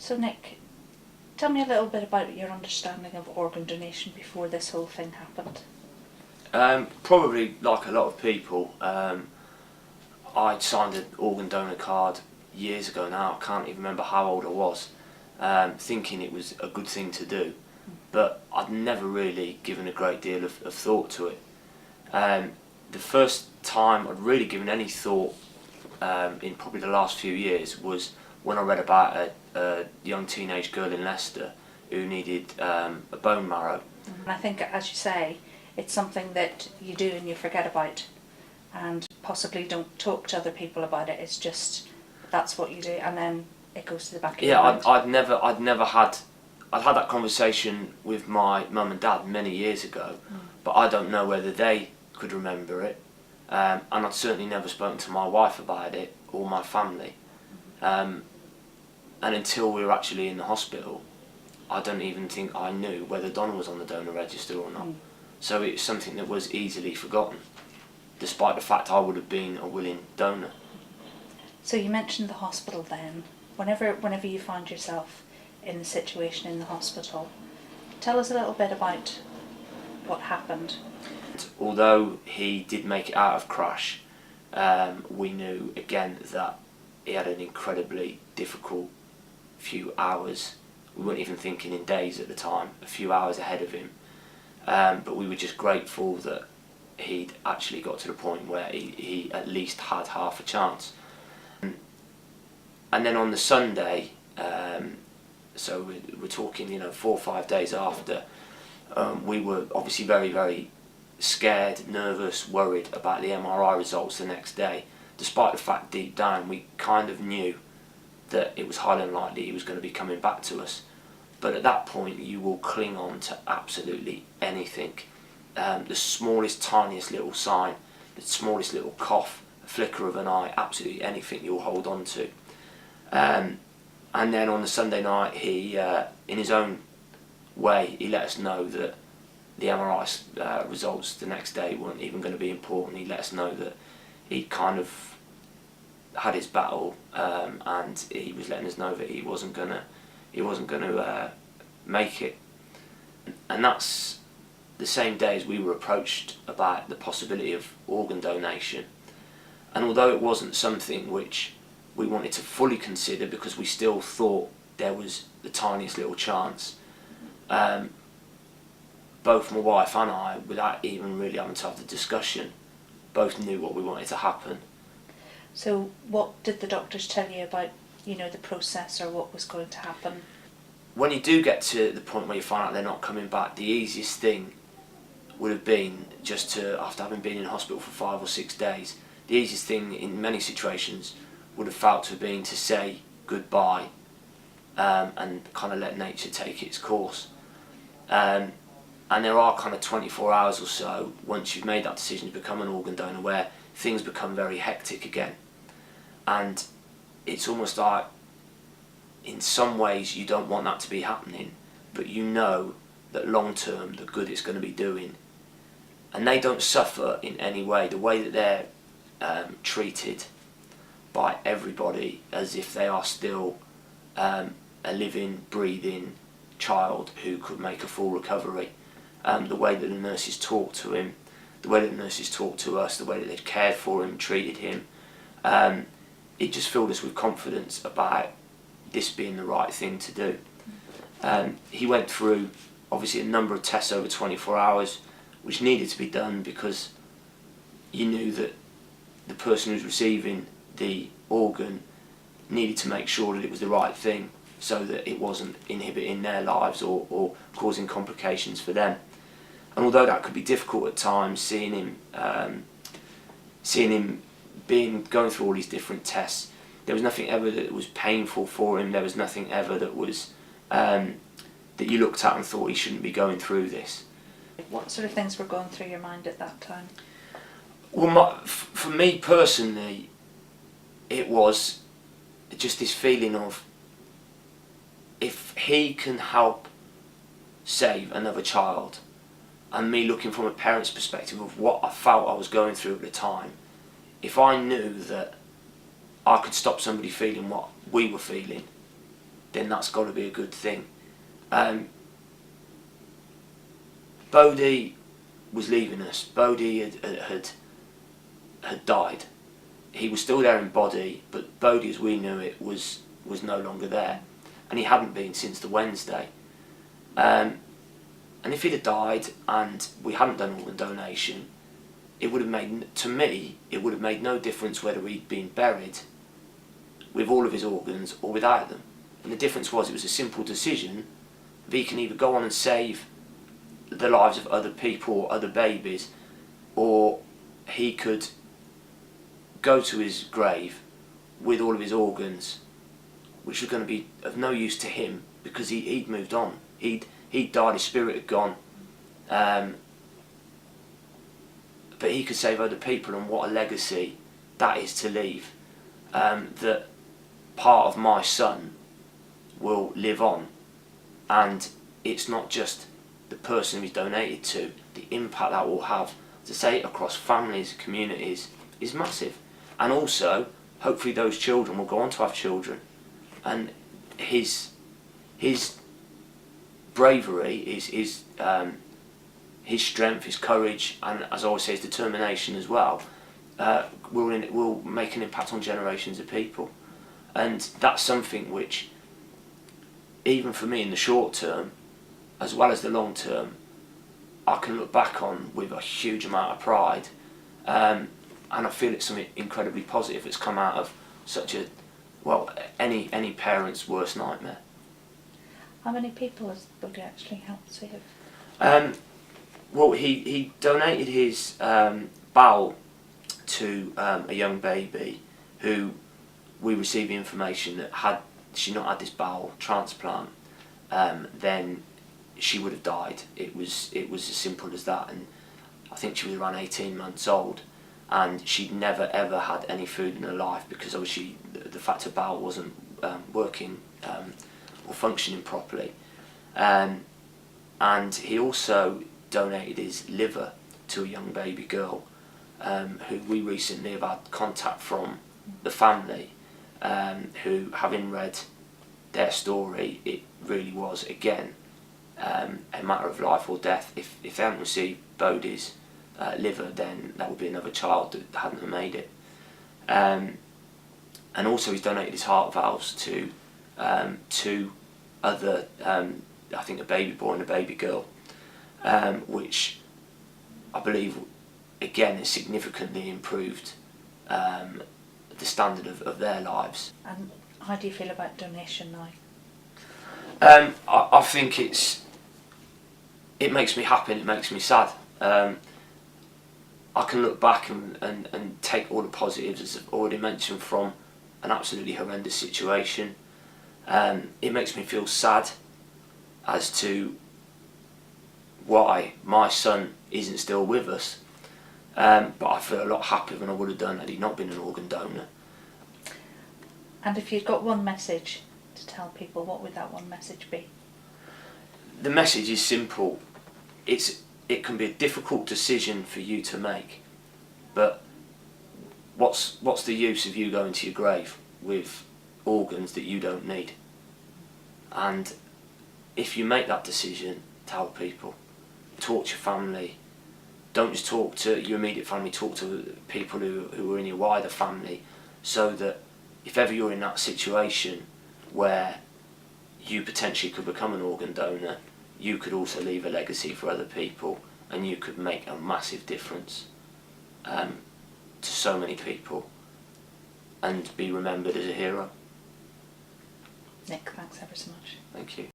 So Nick, tell me a little bit about your understanding of organ donation before this whole thing happened. Probably like a lot of people, I'd signed an organ donor card years ago now. I can't even remember how old I was, thinking it was a good thing to do, but I'd never really given a great deal of thought to it. The first time I'd really given any thought in probably the last few years was when I read about a young teenage girl in Leicester who needed a bone marrow. And I think, as you say, it's something that you do and you forget about and possibly don't talk to other people about it. It's just, that's what you do, and then it goes to the back of your mind. I'd had that conversation with my mum and dad many years ago, but I don't know whether they could remember it, and I'd certainly never spoken to my wife about it or my family, and until we were actually in the hospital, I don't even think I knew whether Donna was on the donor register or not. So it was something that was easily forgotten, despite the fact I would have been a willing donor. So you mentioned the hospital then. Whenever you find yourself in the situation in the hospital, tell us a little bit about what happened. Although he did make it out of crash, we knew again that he had an incredibly difficult few hours. We weren't even thinking in days at the time, a few hours ahead of him. But we were just grateful that he'd actually got to the point where he at least had half a chance. And then on the Sunday, so we're talking 4 or 5 days after, we were obviously very, very scared, nervous, worried about the MRI results the next day, despite the fact deep down we kind of knew that it was highly unlikely he was going to be coming back to us. But at that point you will cling on to absolutely anything. The smallest, tiniest little sign, the smallest little cough, a flicker of an eye, absolutely anything you'll hold on to. And then on the Sunday night, he, in his own way, he let us know that the MRI results the next day weren't even going to be important. He let us know that he'd kind of had his battle, and he was letting us know that he wasn't gonna make it. And that's the same day as we were approached about the possibility of organ donation. And although it wasn't something which we wanted to fully consider because we still thought there was the tiniest little chance, both my wife and I, without even really having to have the discussion, both knew what we wanted to happen. So what did the doctors tell you about, the process or what was going to happen? When you do get to the point where you find out they're not coming back, the easiest thing would have been just to, after having been in hospital for 5 or 6 days, the easiest thing in many situations would have felt to have been to say goodbye, and kind of let nature take its course. And there are kind of 24 hours or so once you've made that decision to become an organ donor where things become very hectic again. And it's almost like, in some ways you don't want that to be happening, but you know that long term the good it's going to be doing. And they don't suffer in any way. The way that they're treated by everybody as if they are still a living, breathing child who could make a full recovery. The way that the nurses talk to him, the way that the nurses talk to us, the way that they've cared for him, treated him, it just filled us with confidence about this being the right thing to do. He went through obviously a number of tests over 24 hours which needed to be done because you knew that the person who's receiving the organ needed to make sure that it was the right thing so that it wasn't inhibiting their lives or causing complications for them. And although that could be difficult at times, seeing him going through all these different tests, there was nothing ever that was painful for him. There was nothing ever that was that you looked at and thought he shouldn't be going through this. What sort of things were going through your mind at that time? Well, for me personally, it was just this feeling of, if he can help save another child, and me looking from a parent's perspective of what I felt I was going through at the time, if I knew that I could stop somebody feeling what we were feeling, then that's got to be a good thing. Bodie was leaving us. Bodie had died. He was still there in body, but Bodie, as we knew it, was no longer there, and he hadn't been since the Wednesday. And if he'd have died and we hadn't done organ donation, it would have made, to me, it would have made no difference whether he'd been buried with all of his organs or without them. And the difference was, it was a simple decision that he can either go on and save the lives of other people or other babies, or he could go to his grave with all of his organs, which was going to be of no use to him because he'd moved on. He'd died, his spirit had gone. But he could save other people, and what a legacy that is to leave. That part of my son will live on, and it's not just the person he's donated to, the impact that will have, to say, across families, communities, is massive. And also, hopefully those children will go on to have children, and his bravery, his strength, his courage, and as I always say, his determination as well, will make an impact on generations of people. And that's something which, even for me in the short term, as well as the long term, I can look back on with a huge amount of pride, and I feel it's something incredibly positive that's come out of such a, well, any parent's worst nightmare. How many people has Bodie actually helped save? Well, he donated his bowel to a young baby who we received the information that had she not had this bowel transplant, then she would have died. It was as simple as that. And I think she was around 18 months old, and she'd never ever had any food in her life because obviously the fact her bowel wasn't working or functioning properly. And he also donated his liver to a young baby girl who we recently have had contact from the family, who, having read their story, it really was again a matter of life or death. If they hadn't received Bodie's liver, then that would be another child that hadn't have made it. And also he's donated his heart valves to two other, I think a baby boy and a baby girl, which I believe again has significantly improved the standard of their lives. And how do you feel about donation now? I think it makes me happy and it makes me sad. I can look back and take all the positives, as I've already mentioned, from an absolutely horrendous situation. It makes me feel sad as to why my son isn't still with us, but I feel a lot happier than I would have done had he not been an organ donor. And if you'd got one message to tell people, what would that one message be? The message is simple. It can be a difficult decision for you to make, but what's the use of you going to your grave with organs that you don't need? And if you make that decision, tell people, talk to your family. Don't just talk to your immediate family, talk to people who are in your wider family, so that if ever you're in that situation where you potentially could become an organ donor, you could also leave a legacy for other people, and you could make a massive difference to so many people and be remembered as a hero. Nick, thanks ever so much. Thank you.